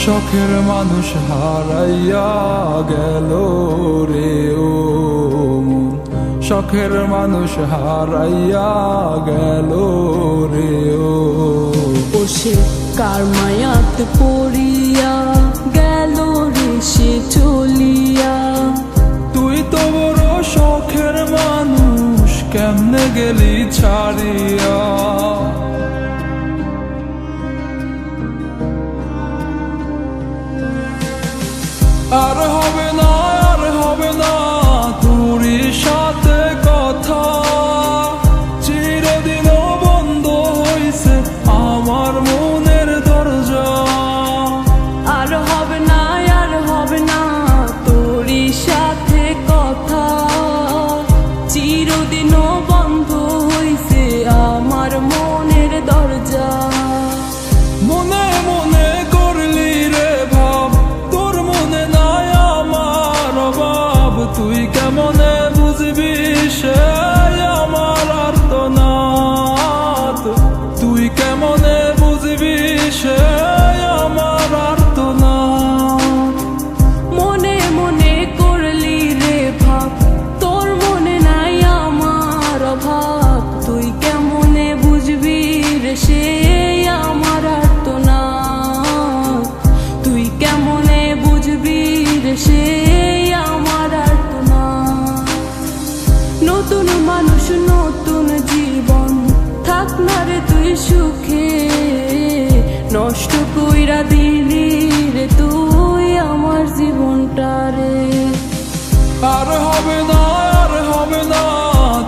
শখের মানুষ হারাইয়া গেল রে ও মন, শখের মানুষ হারাইয়া গেল রে ও। সে কার মায়াত পড়িয়া গেল রে সে চলিয়া। তুই তো বড় শখের মানুষ, কেমনে গেলি ছাড়িয়া। আর হবে না, আর হবে না তোরই সাথে কথা, চিরদিনও বন্ধ হইছে আমার মনের দরজা। আর হবে না, আর হবে না তোরই সাথে কথা, চিরদিনও বন্ধ হইছে আমার মনের দরজা। মনে মনে করলি রে ভাব, তোর মনে নাই আমার অভাব। তুই কেমনে বুঝবি সে আমার আর্তনাদ, তুই কেমনে বুঝবি সে আমার আর্তনাদ। মনে মনে করলি রে ভাব, তোর মনে নাই আমার অভাব। তুই কেমনে বুঝবি রে সে আমার আর্তনাদ, তুই কেমনে বুঝবি রে সে আমার আর্তনাদ। নতুন মানুষ নতুন জীবন, থাক না রে তুই সুখে, নষ্ট কইরা দিলি রে তুই আমার জীবনটা রে। আর হবে না, আর হবে না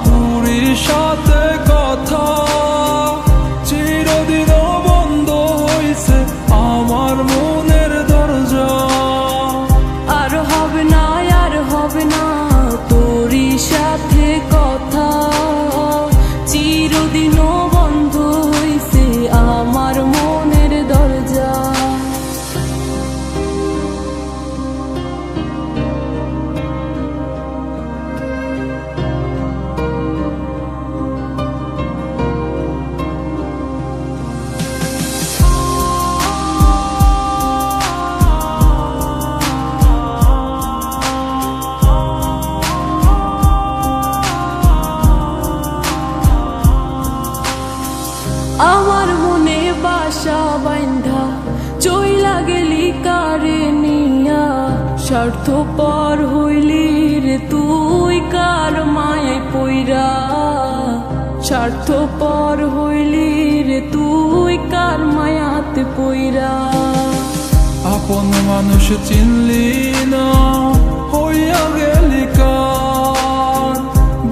তোরই সাথে কথা, চিরদিনও বন্ধ হইছে আমার মনের দরজা। আর হবে না, আর হবে না তোরই সাথে কথা, চিরদিনও বন্ধ হইছে আমার মনের দরজা। আমার মনে বাসা বাইন্ধা চইলা গেলি কারে নিয়া, স্বার্থপর হইলি রে তুই কার মায়ায় পইরা। স্বার্থপর হইলি রে তুই কার মায়াতে পইরা। আপন মানুষ চিনলি না, হইয়া গেলি কার।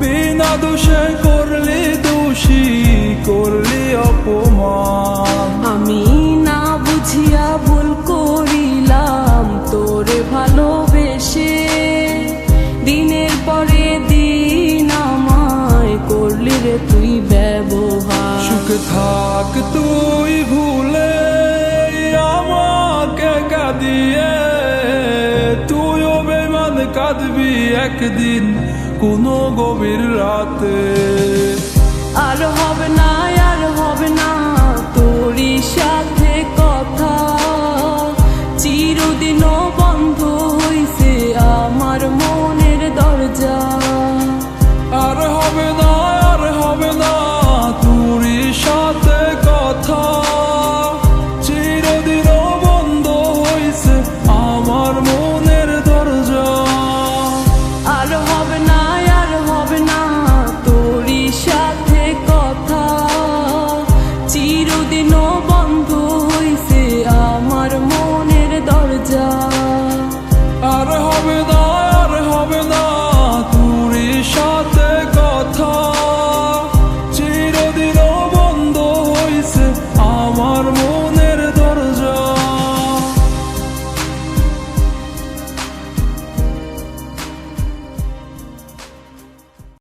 বিনা দোষে করলি দোষী, করলি অপমান। আমি না বুঝিয়া ভুল করিলাম তোরে ভালোবেসে, দিনের পরে দিন আমায় করলি রে তুই ব্যবহার। সুখে থাক তুই ভুলে আমাকে কাঁদিয়ে, তুইও বেমান কাঁদবি একদিন কোনো গভীর রাতে। আর হবে না,